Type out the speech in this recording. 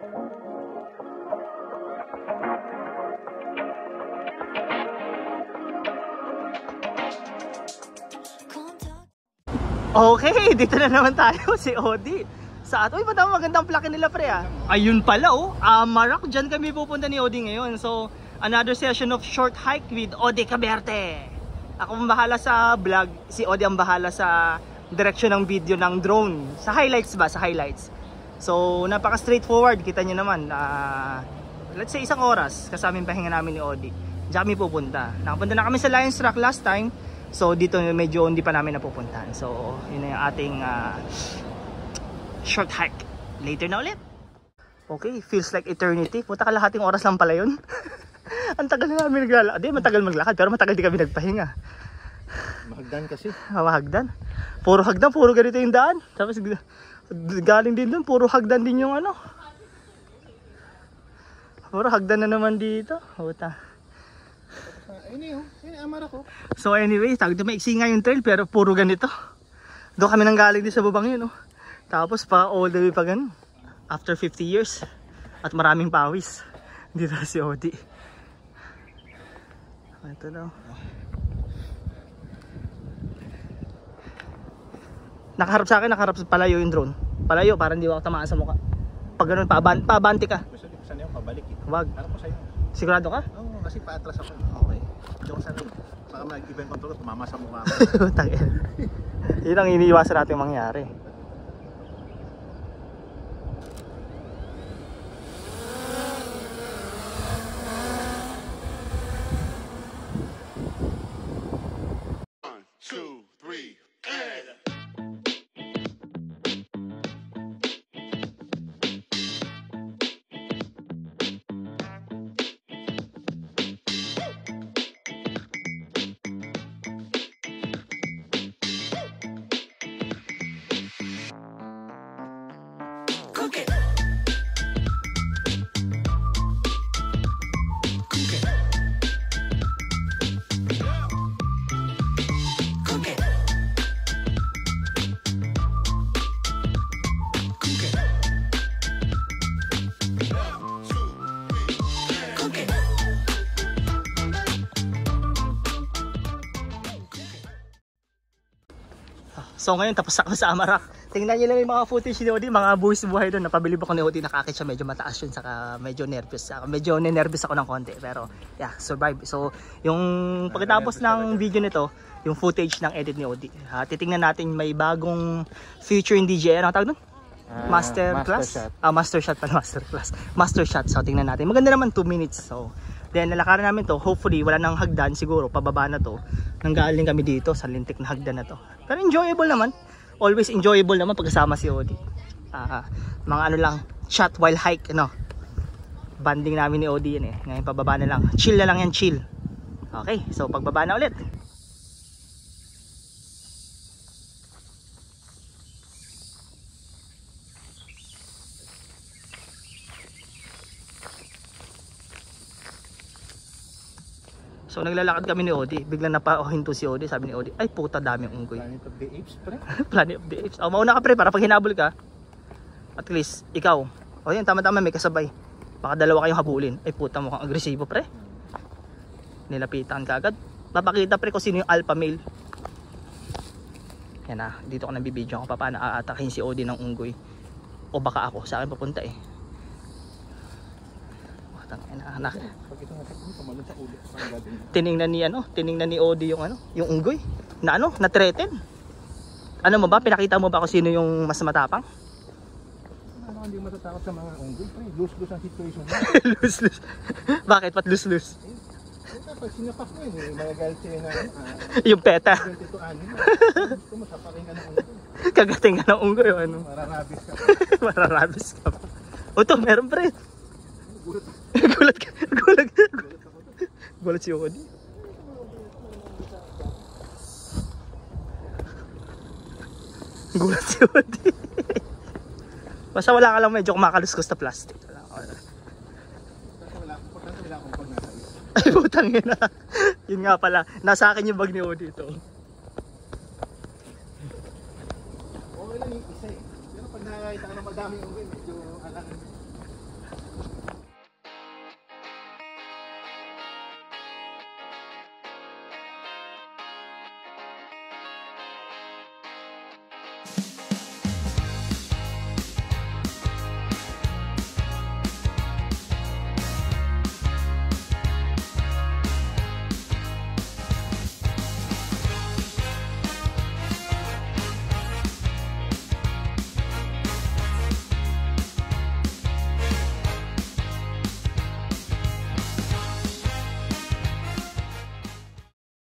Okay, dito na naman tayo si Odi. Sa ato, ba't ang magandang plaka nila pre ah. Ayun pala oh, Marak, dyan kami pupunta ni Odi ngayon. So, another session of short hike with Odi Caberte. Ako ang bahala sa vlog, si Odi ang bahala sa direction ng video ng drone. Sa highlights ba? Sa highlights. So, napaka straightforward, kita nyo naman. Let's say 1 oras, kasama yung pahinga namin ni Odi. Diyan kami pupunta. Nakapunta na kami sa Lions Rock last time. So dito medyo hindi pa namin napupuntahan. So yun na yung ating short hike. Later na ulit. Okay, feels like eternity. Puta, kalahating oras lang pala yun. Ang tagal na namin naglalakad. Di, matagal maglakad pero matagal di kami nagpahinga. Mahagdan kasi. Mahagdan. Puro hagdan, puro ganito yung daan. Tapos galing din doon, puro hagdan din yung ano. Puro hagdan na naman dito. Puta. So anyway, maiksi nga yung trail pero puro ganito. Doon kami nang galing din sa babang yun oh. Tapos pa all the way pa ganun. After 50 years. At maraming pawis. Dito si Odi. Ito daw. Nakaharap sa akin, nakaharap sa palayo yung drone. Palayo para hindi ako tamaan sa mukha. Pag ganun, paabante ka. Saan yung pabalik eh? Wag. Ano po sa'yo? Sigurado ka? Oo, kasi paatras ako. Okay. Diyan saan baka mag-event control, tumama sa mukha ko. Yun ang iniiwasan natin mangyari. So ngayon tapos ako sa Amarak. Tingnan niyo lang yung mga footage ni Odi, mga buwis buhay doon. Napabilib ako ni Odi, nakakit siya, medyo mataas yun, saka medyo nervous. Medyo nervous ako ng konti, pero yeah, survive. So yung pagkatapos ng video nito, yung footage ng edit ni Odi. Titingnan natin may bagong feature in DJI. Ano tawag doon? Master class? Master shot pala, master class. Master shot. So tingnan natin. Maganda naman 2 minutes. So then lalakaran namin to. Hopefully wala nang hagdan, siguro pababa na to. Nanggaling kami dito sa lintik na hagdan na to. Pero enjoyable naman. Always enjoyable naman pagkasama si Odi. Mga ano lang, shot while hike, ano. Banding namin ni Odi yan eh. Ngayon pababa na lang. Chill na lang yan, chill. Okay, so pagbaba na ulit. So naglalakad kami ni Odi, biglang napahinto si Odi, sabi ni Odi, ay puta daming unggoy. Planet of the Apes, pre. Planet of the Apes. Oh, mauna ka pre, para pag hinabol ka, at least ikaw. O yan, tama-tama may kasabay. Baka dalawa kayong habulin. Ay puta, mukhang agresibo pre. Nilapitan ka agad. Papakita pre kung sino yung alpha male. Yan na, dito ko nabibidyo ako paano aatakin si Odi ng unggoy. O baka ako, sa akin papunta eh. Anak. Tiningnan ni Odi yung yung unggoy na na-threaten. Ano mo ba, pinakita mo ba kung sino yung mas matapang? Hindi matatakot sa mga unggoy, pre. Lose-lose ang situation. Lose-lose. Bakit pat lose-lose? Pag sinapak mo yun, magagalit sila na yung peta. 22 anin. Gusto mo, sapakin ka ng unggoy. Kagating ka ng unggoy, ano? Mararabis ka. Mararabis ka pa. O to, meron pre. Gulat si Odi. Gulat si Odi. Basta wala ka lang medyo kumakaluskos na plastic. Ay putang ina. Yun nga pala, nasa akin yung bag ni Odi ito. Okay lang yung isa eh. Pero pag nakakita ka ng madaming unggoy,